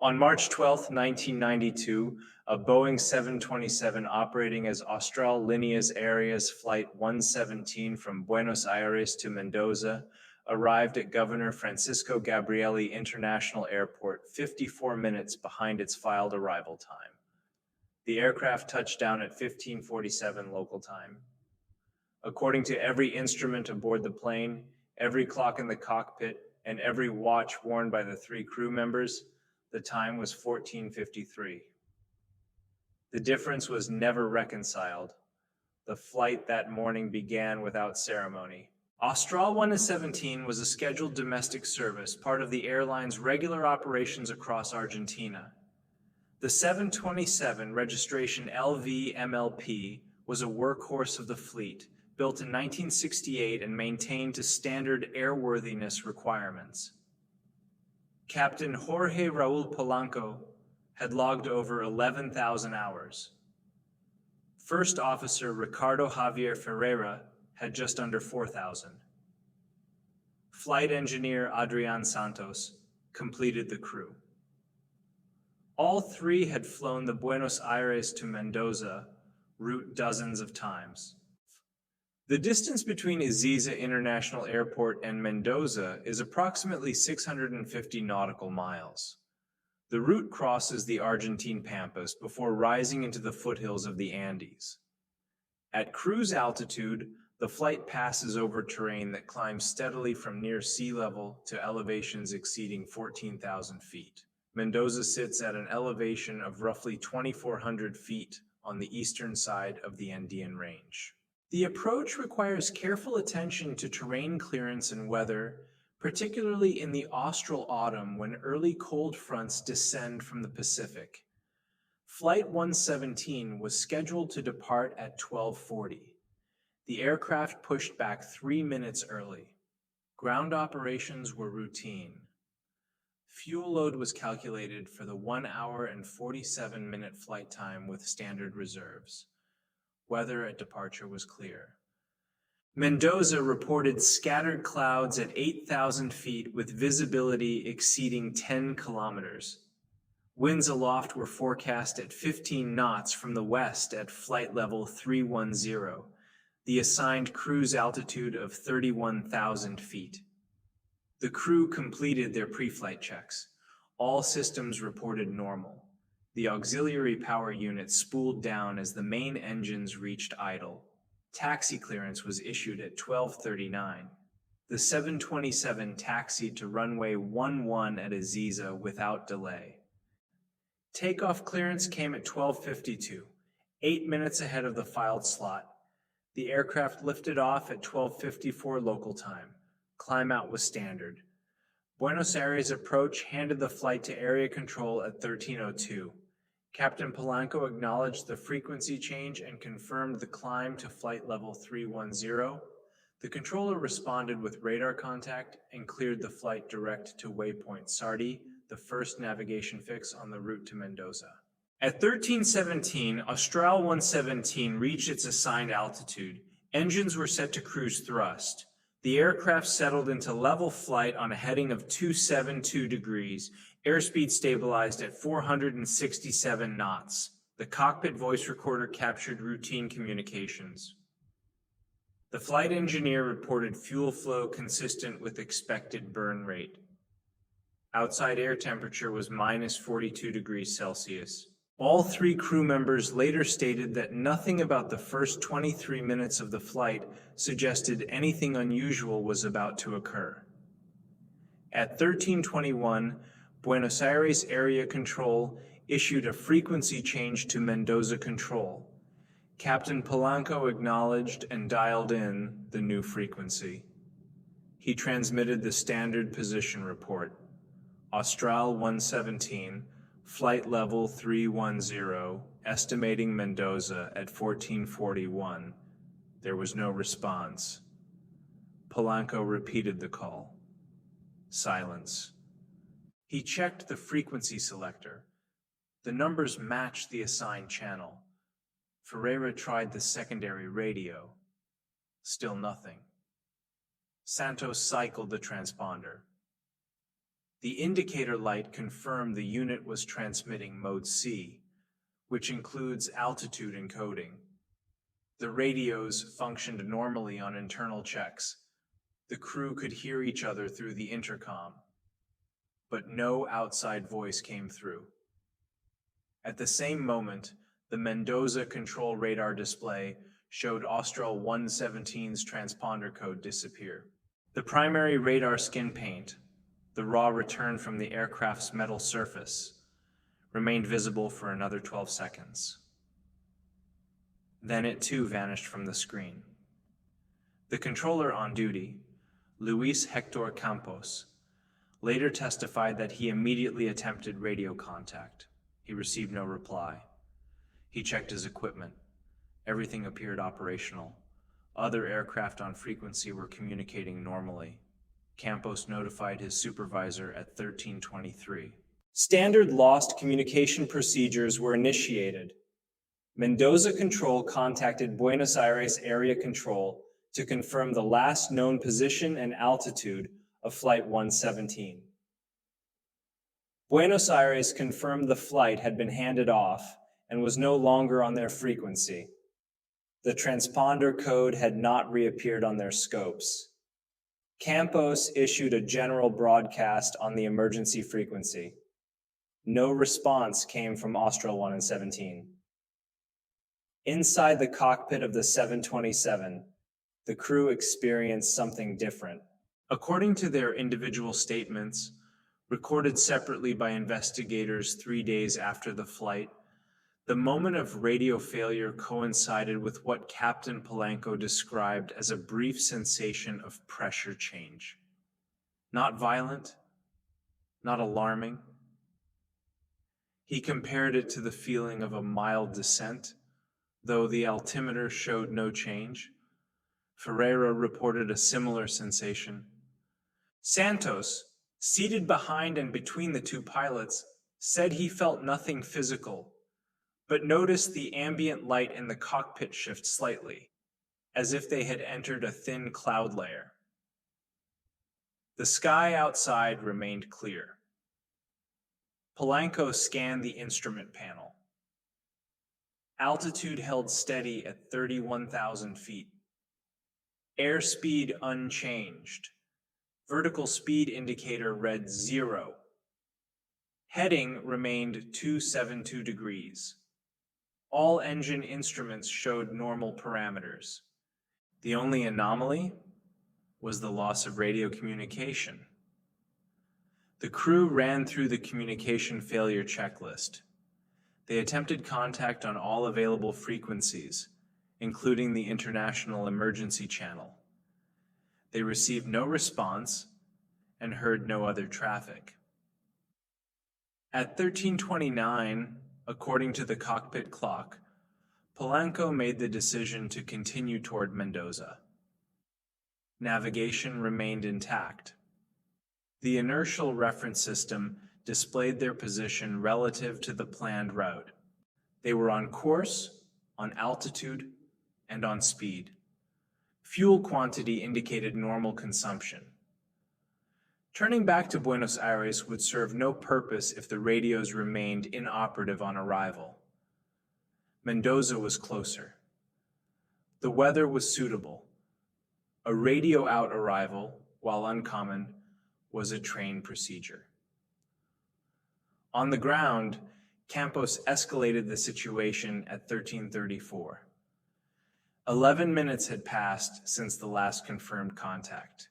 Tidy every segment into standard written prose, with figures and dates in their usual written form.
On March 12, 1992, a Boeing 727 operating as Austral Líneas Aéreas Flight 117 from Buenos Aires to Mendoza arrived at Governor Francisco Gabrielli International Airport 54 minutes behind its filed arrival time. The aircraft touched down at 15:47 local time. According to every instrument aboard the plane, every clock in the cockpit, and every watch worn by the three crew members, the time was 14:53. The difference was never reconciled. The flight that morning began without ceremony. Austral 117 was a scheduled domestic service, part of the airline's regular operations across Argentina. The 727, registration LVMLP, was a workhorse of the fleet, built in 1968 and maintained to standard airworthiness requirements. Captain Jorge Raul Polanco had logged over 11,000 hours. First Officer Ricardo Javier Ferreira had just under 4,000. Flight Engineer Adrian Santos completed the crew. All three had flown the Buenos Aires to Mendoza route dozens of times. The distance between Ezeiza International Airport and Mendoza is approximately 650 nautical miles. The route crosses the Argentine Pampas before rising into the foothills of the Andes. At cruise altitude, the flight passes over terrain that climbs steadily from near sea level to elevations exceeding 14,000 feet. Mendoza sits at an elevation of roughly 2,400 feet on the eastern side of the Andean range. The approach requires careful attention to terrain clearance and weather, particularly in the austral autumn when early cold fronts descend from the Pacific. Flight 117 was scheduled to depart at 12:40. The aircraft pushed back 3 minutes early. Ground operations were routine. Fuel load was calculated for the 1 hour and 47-minute flight time with standard reserves. Weather at departure was clear. Mendoza reported scattered clouds at 8,000 feet with visibility exceeding 10 kilometers. Winds aloft were forecast at 15 knots from the west at flight level 310, the assigned cruise altitude of 31,000 feet. The crew completed their pre-flight checks. All systems reported normal. The auxiliary power unit spooled down as the main engines reached idle. Taxi clearance was issued at 12:39. The 727 taxied to runway 11 at Ezeiza without delay. Takeoff clearance came at 12:52, 8 minutes ahead of the filed slot. The aircraft lifted off at 12:54 local time. Climb out was standard. Buenos Aires approach handed the flight to area control at 13:02. Captain Polanco acknowledged the frequency change and confirmed the climb to flight level 310. The controller responded with radar contact and cleared the flight direct to waypoint Sardi, the first navigation fix on the route to Mendoza. At 13:17, Austral 117 reached its assigned altitude. Engines were set to cruise thrust. The aircraft settled into level flight on a heading of 272 degrees. Airspeed stabilized at 467 knots. The cockpit voice recorder captured routine communications. The flight engineer reported fuel flow consistent with expected burn rate. Outside air temperature was minus 42 degrees Celsius. All three crew members later stated that nothing about the first 23 minutes of the flight suggested anything unusual was about to occur. At 13:21, Buenos Aires Area Control issued a frequency change to Mendoza Control. Captain Polanco acknowledged and dialed in the new frequency. He transmitted the standard position report. Austral 117, flight level 310, estimating Mendoza at 1441. There was no response. Polanco repeated the call. Silence. He checked the frequency selector. The numbers matched the assigned channel. Ferreira tried the secondary radio. Still nothing. Santos cycled the transponder. The indicator light confirmed the unit was transmitting Mode C, which includes altitude encoding. The radios functioned normally on internal checks. The crew could hear each other through the intercom, but no outside voice came through. At the same moment, the Mendoza control radar display showed Austral 117's transponder code disappear. The primary radar skin paint, the raw return from the aircraft's metal surface, remained visible for another 12 seconds. Then it too vanished from the screen. The controller on duty, Luis Hector Campos, later testified that he immediately attempted radio contact. He received no reply. He checked his equipment. Everything appeared operational. Other aircraft on frequency were communicating normally. Campos notified his supervisor at 1323. Standard lost communication procedures were initiated. Mendoza Control contacted Buenos Aires Area Control to confirm the last known position and altitude of Flight 117. Buenos Aires confirmed the flight had been handed off and was no longer on their frequency. The transponder code had not reappeared on their scopes. Campos issued a general broadcast on the emergency frequency. No response came from Austral 117. Inside the cockpit of the 727, the crew experienced something different. According to their individual statements, recorded separately by investigators 3 days after the flight, the moment of radio failure coincided with what Captain Polanco described as a brief sensation of pressure change. Not violent, not alarming. He compared it to the feeling of a mild descent, though the altimeter showed no change. Ferreira reported a similar sensation. Santos, seated behind and between the two pilots, said he felt nothing physical, but noticed the ambient light in the cockpit shift slightly, as if they had entered a thin cloud layer. The sky outside remained clear. Polanco scanned the instrument panel. Altitude held steady at 31,000 feet. Airspeed unchanged. Vertical speed indicator read 0. Heading remained 272 degrees. All engine instruments showed normal parameters. The only anomaly was the loss of radio communication. The crew ran through the communication failure checklist. They attempted contact on all available frequencies, including the international emergency channel. They received no response and heard no other traffic. At 1329, according to the cockpit clock, Polanco made the decision to continue toward Mendoza. Navigation remained intact. The inertial reference system displayed their position relative to the planned route. They were on course, on altitude, and on speed. Fuel quantity indicated normal consumption. Turning back to Buenos Aires would serve no purpose if the radios remained inoperative on arrival. Mendoza was closer. The weather was suitable. A radio-out arrival, while uncommon, was a trained procedure. On the ground, Campos escalated the situation at 1334. 11 minutes had passed since the last confirmed contact.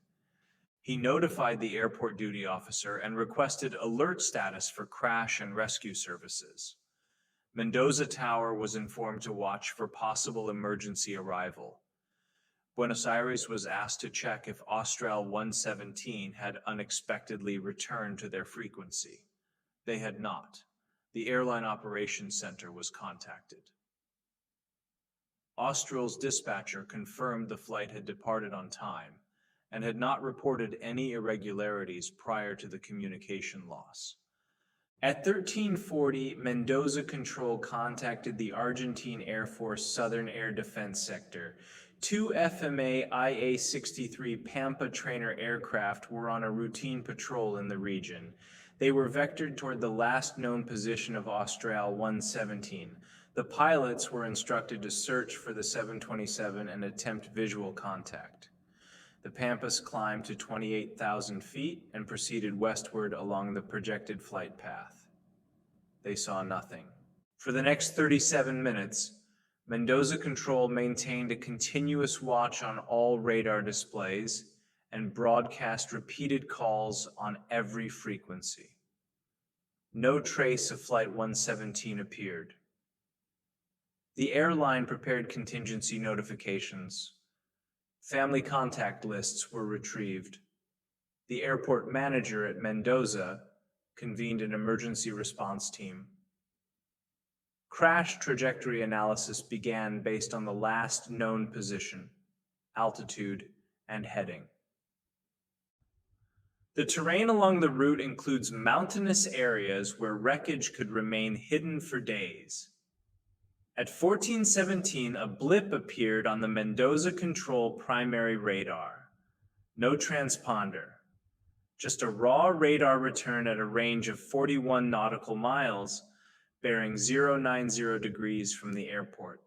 He notified the airport duty officer and requested alert status for crash and rescue services. Mendoza Tower was informed to watch for possible emergency arrival. Buenos Aires was asked to check if Austral 117 had unexpectedly returned to their frequency. They had not. The Airline Operations Center was contacted. Austral's dispatcher confirmed the flight had departed on time and had not reported any irregularities prior to the communication loss. At 1340, Mendoza Control contacted the Argentine Air Force Southern Air Defense Sector Two FMA IA-63 Pampa trainer aircraft were on a routine patrol in the region. They were vectored toward the last known position of Austral 117. The pilots were instructed to search for the 727 and attempt visual contact. The Pampas climbed to 28,000 feet and proceeded westward along the projected flight path. They saw nothing. For the next 37 minutes, Mendoza Control maintained a continuous watch on all radar displays and broadcast repeated calls on every frequency. No trace of Flight 117 appeared. The airline prepared contingency notifications. Family contact lists were retrieved. The airport manager at Mendoza convened an emergency response team. Crash trajectory analysis began based on the last known position, altitude, and heading. The terrain along the route includes mountainous areas where wreckage could remain hidden for days. At 1417, a blip appeared on the Mendoza Control primary radar. No transponder, just a raw radar return at a range of 41 nautical miles, bearing 090 degrees from the airport.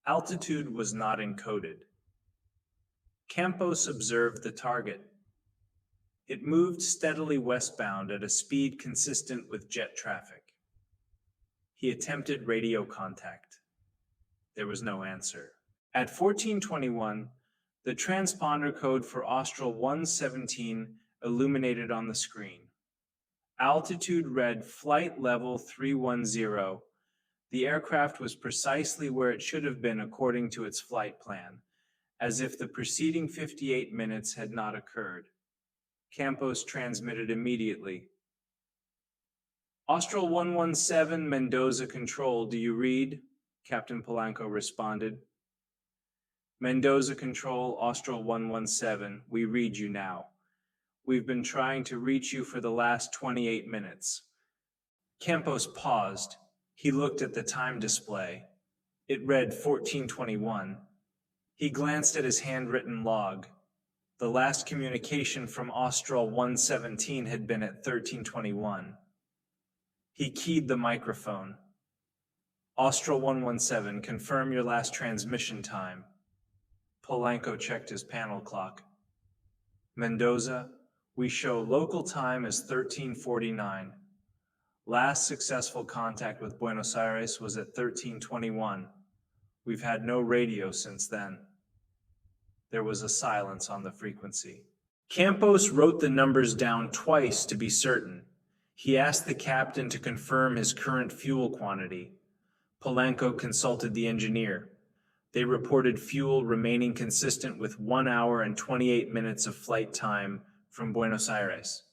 Altitude was not encoded. Campos observed the target. It moved steadily westbound at a speed consistent with jet traffic. He attempted radio contact. There was no answer. At 1421, the transponder code for Austral 117 illuminated on the screen. Altitude read flight level 310. The aircraft was precisely where it should have been according to its flight plan, as if the preceding 58 minutes had not occurred. Campos transmitted immediately. Austral 117, Mendoza Control, do you read? Captain Polanco responded. Mendoza Control, Austral 117, we read you now. We've been trying to reach you for the last 28 minutes. Campos paused. He looked at the time display. It read 1421. He glanced at his handwritten log. The last communication from Austral 117 had been at 1321. He keyed the microphone. Austral 117, confirm your last transmission time. Polanco checked his panel clock. Mendoza, we show local time as 1349. Last successful contact with Buenos Aires was at 1321. We've had no radio since then. There was a silence on the frequency. Campos wrote the numbers down twice to be certain. He asked the captain to confirm his current fuel quantity. Polanco consulted the engineer. They reported fuel remaining consistent with 1 hour and 28 minutes of flight time from Buenos Aires.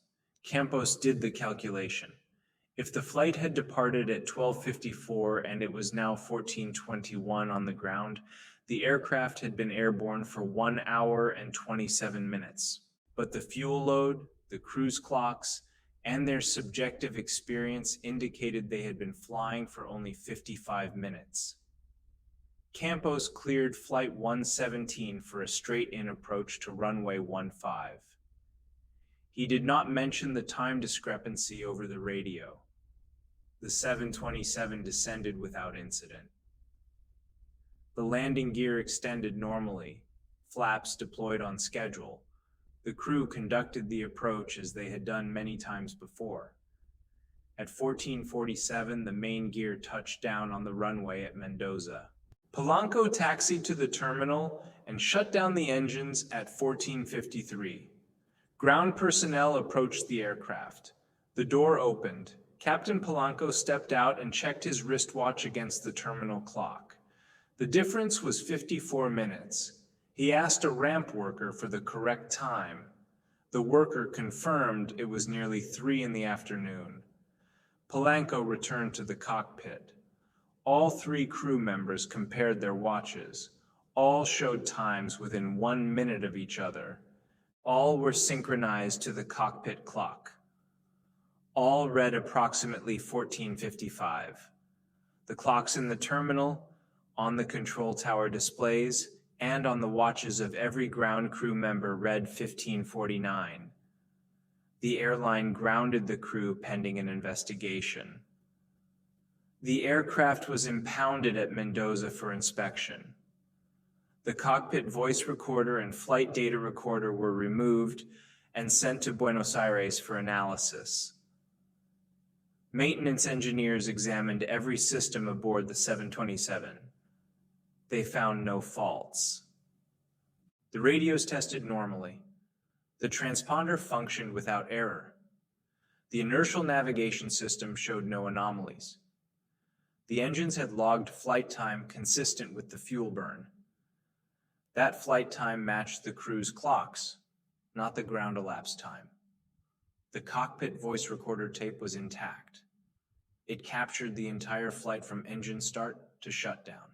Campos did the calculation. If the flight had departed at 12:54 and it was now 14:21 on the ground, the aircraft had been airborne for 1 hour and 27 minutes. But the fuel load, the cruise clocks, and their subjective experience indicated they had been flying for only 55 minutes. Campos cleared Flight 117 for a straight-in approach to runway 15. He did not mention the time discrepancy over the radio. The 727 descended without incident. The landing gear extended normally, flaps deployed on schedule. The crew conducted the approach as they had done many times before. At 14:47, the main gear touched down on the runway at Mendoza. Polanco taxied to the terminal and shut down the engines at 14:53. Ground personnel approached the aircraft. The door opened. Captain Polanco stepped out and checked his wristwatch against the terminal clock. The difference was 54 minutes. He asked a ramp worker for the correct time. The worker confirmed it was nearly 3 in the afternoon. Polanco returned to the cockpit. All 3 crew members compared their watches. All showed times within 1 minute of each other. All were synchronized to the cockpit clock. All read approximately 14:55. The clocks in the terminal, On the control tower displays and on the watches of every ground crew member read 1549. The airline grounded the crew pending an investigation. The aircraft was impounded at Mendoza for inspection. The cockpit voice recorder and flight data recorder were removed and sent to Buenos Aires for analysis. Maintenance engineers examined every system aboard the 727. They found no faults. The radios tested normally. The transponder functioned without error. The inertial navigation system showed no anomalies. The engines had logged flight time consistent with the fuel burn. That flight time matched the crew's clocks, not the ground elapsed time. The cockpit voice recorder tape was intact. It captured the entire flight from engine start to shutdown.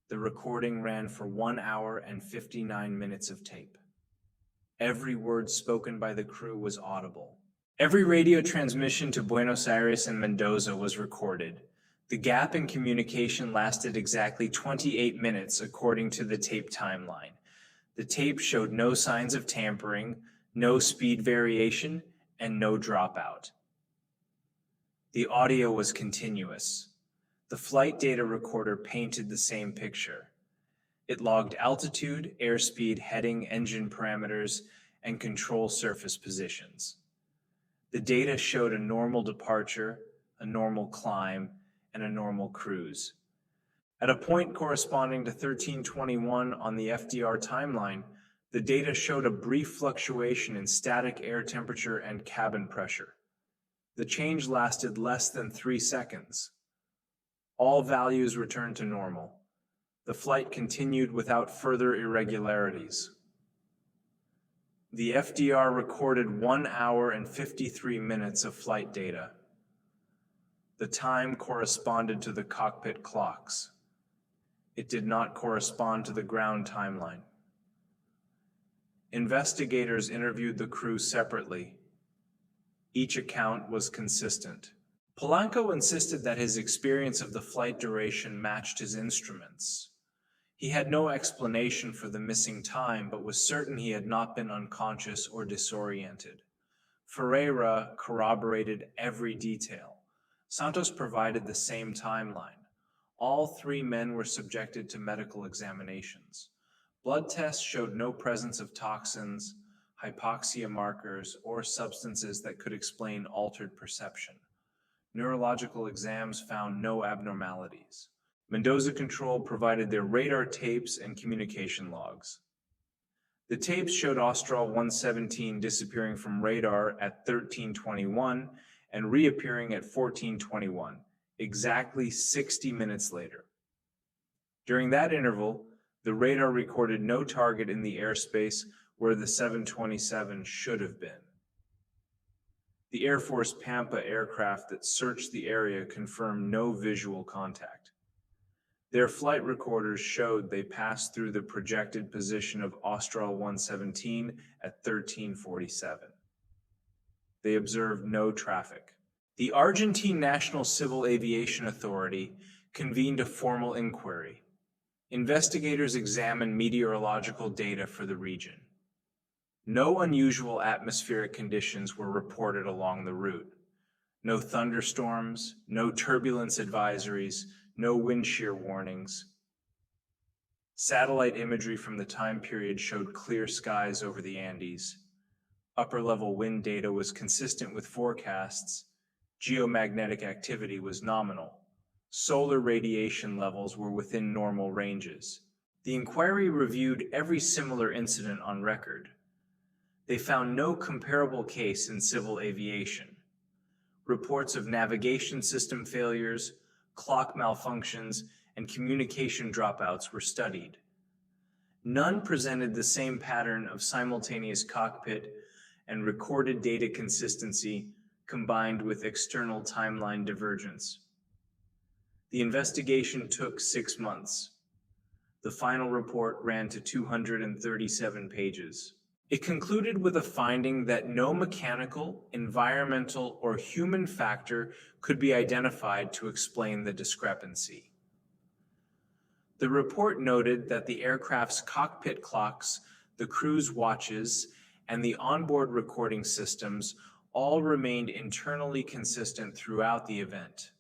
The recording ran for 1 hour and 59 minutes of tape. Every word spoken by the crew was audible. Every radio transmission to Buenos Aires and Mendoza was recorded. The gap in communication lasted exactly 28 minutes according to the tape timeline. The tape showed no signs of tampering, no speed variation, and no dropout. The audio was continuous. The flight data recorder painted the same picture. It logged altitude, airspeed, heading, engine parameters, and control surface positions. The data showed a normal departure, a normal climb, and a normal cruise. At a point corresponding to 1321 on the FDR timeline, the data showed a brief fluctuation in static air temperature and cabin pressure. The change lasted less than 3 seconds. All values returned to normal. The flight continued without further irregularities. The FDR recorded 1 hour and 53 minutes of flight data. The time corresponded to the cockpit clocks. It did not correspond to the ground timeline. Investigators interviewed the crew separately. Each account was consistent. Polanco insisted that his experience of the flight duration matched his instruments. He had no explanation for the missing time, but was certain he had not been unconscious or disoriented. Ferreira corroborated every detail. Santos provided the same timeline. All 3 men were subjected to medical examinations. Blood tests showed no presence of toxins, hypoxia markers, or substances that could explain altered perception. Neurological exams found no abnormalities. Mendoza Control provided their radar tapes and communication logs. The tapes showed Austral 117 disappearing from radar at 1321 and reappearing at 1421, exactly 60 minutes later. During that interval, the radar recorded no target in the airspace where the 727 should have been. The Air Force Pampa aircraft that searched the area confirmed no visual contact. Their flight recorders showed they passed through the projected position of Austral 117 at 1347. They observed no traffic. The Argentine National Civil Aviation Authority convened a formal inquiry. Investigators examined meteorological data for the region. No unusual atmospheric conditions were reported along the route. No thunderstorms, no turbulence advisories, no wind shear warnings. Satellite imagery from the time period showed clear skies over the Andes. Upper-level wind data was consistent with forecasts. Geomagnetic activity was nominal. Solar radiation levels were within normal ranges. The inquiry reviewed every similar incident on record. They found no comparable case in civil aviation. Reports of navigation system failures, clock malfunctions, and communication dropouts were studied. None presented the same pattern of simultaneous cockpit and recorded data consistency combined with external timeline divergence. The investigation took 6 months. The final report ran to 237 pages. It concluded with a finding that no mechanical, environmental, or human factor could be identified to explain the discrepancy. The report noted that the aircraft's cockpit clocks, the crew's watches, and the onboard recording systems all remained internally consistent throughout the event.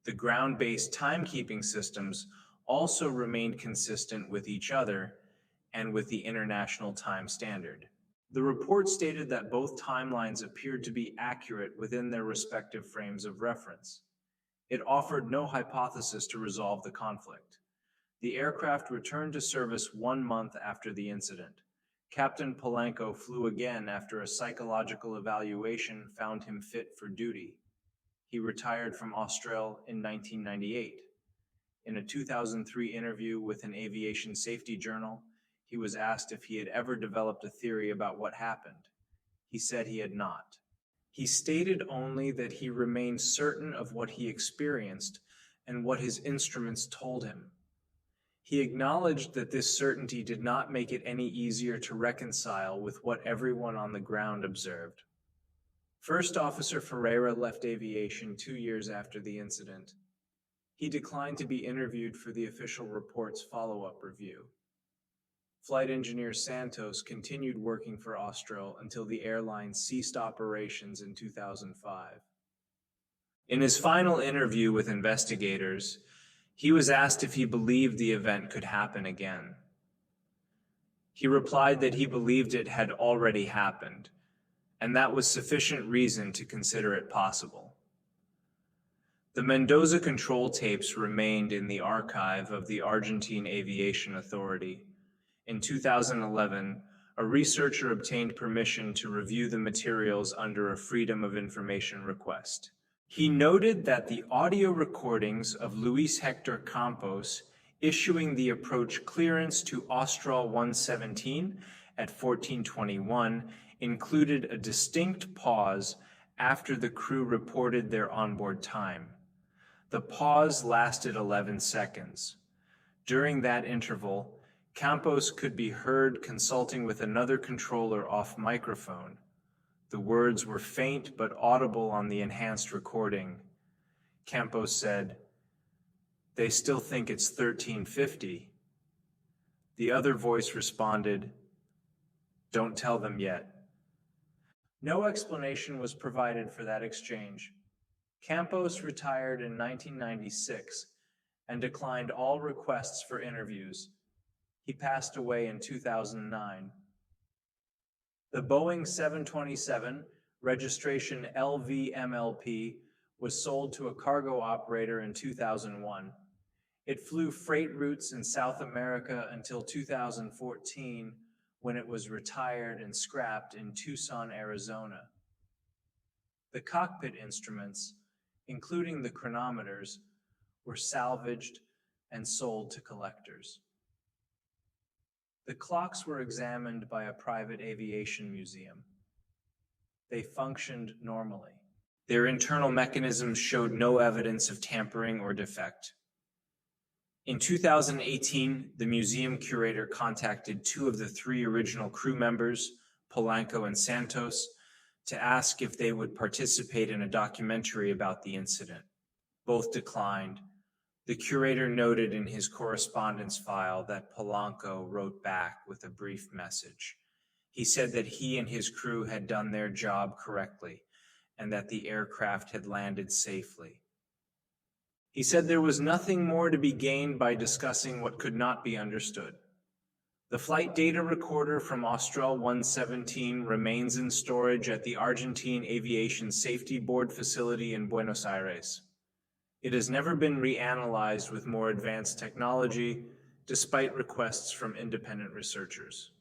The ground-based timekeeping systems also remained consistent with each other and with the International Time Standard. The report stated that both timelines appeared to be accurate within their respective frames of reference. It offered no hypothesis to resolve the conflict. The aircraft returned to service 1 month after the incident. Captain Polanco flew again after a psychological evaluation found him fit for duty. He retired from Austral in 1998. In a 2003 interview with an aviation safety journal, he was asked if he had ever developed a theory about what happened. He said he had not. He stated only that he remained certain of what he experienced and what his instruments told him. He acknowledged that this certainty did not make it any easier to reconcile with what everyone on the ground observed. First Officer Ferreira left aviation 2 years after the incident. He declined to be interviewed for the official report's follow-up review. Flight engineer Santos continued working for Austral until the airline ceased operations in 2005. In his final interview with investigators, he was asked if he believed the event could happen again. He replied that he believed it had already happened, and that was sufficient reason to consider it possible. The Mendoza control tapes remained in the archive of the Argentine Aviation Authority. In 2011, a researcher obtained permission to review the materials under a Freedom of Information request. He noted that the audio recordings of Luis Hector Campos issuing the approach clearance to Austral 117 at 1421 included a distinct pause after the crew reported their onboard time. The pause lasted 11 seconds. During that interval, Campos could be heard consulting with another controller off microphone. The words were faint but audible on the enhanced recording. Campos said, "They still think it's 1350. The other voice responded, "Don't tell them yet." No explanation was provided for that exchange. Campos retired in 1996 and declined all requests for interviews. He passed away in 2009. The Boeing 727, registration LVMLP, was sold to a cargo operator in 2001. It flew freight routes in South America until 2014, when it was retired and scrapped in Tucson, Arizona. The cockpit instruments, including the chronometers, were salvaged and sold to collectors. The clocks were examined by a private aviation museum. They functioned normally. Their internal mechanisms showed no evidence of tampering or defect. In 2018, the museum curator contacted 2 of the 3 original crew members, Polanco and Santos, to ask if they would participate in a documentary about the incident. Both declined. The curator noted in his correspondence file that Polanco wrote back with a brief message. He said that he and his crew had done their job correctly and that the aircraft had landed safely. He said there was nothing more to be gained by discussing what could not be understood. The flight data recorder from Austral 117 remains in storage at the Argentine Aviation Safety Board facility in Buenos Aires. It has never been reanalyzed with more advanced technology, despite requests from independent researchers.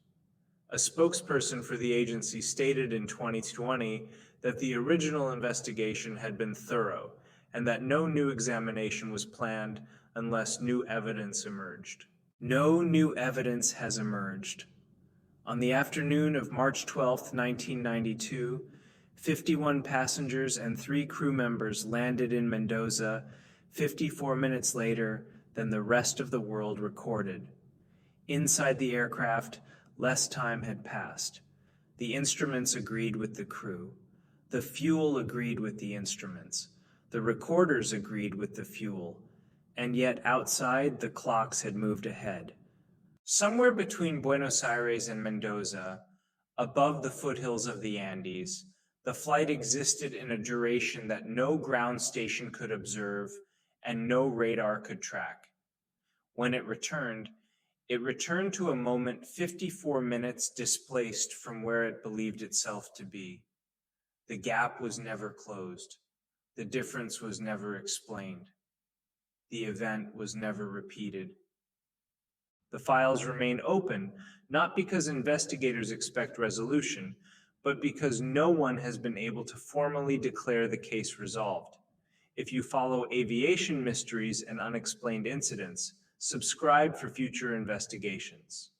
A spokesperson for the agency stated in 2020 that the original investigation had been thorough and that no new examination was planned unless new evidence emerged. No new evidence has emerged. On the afternoon of March 12, 1992, 51 passengers and 3 crew members landed in Mendoza 54 minutes later than the rest of the world recorded. Inside the aircraft, less time had passed. The instruments agreed with the crew. The fuel agreed with the instruments. The recorders agreed with the fuel. and yet outside the clocks had moved ahead. Somewhere between Buenos Aires and Mendoza, above the foothills of the Andes, the flight existed in a duration that no ground station could observe and no radar could track. When it returned to a moment 54 minutes displaced from where it believed itself to be. The gap was never closed. The difference was never explained. The event was never repeated. The files remain open, not because investigators expect resolution, but because no one has been able to formally declare the case resolved. If you follow aviation mysteries and unexplained incidents, subscribe for future investigations.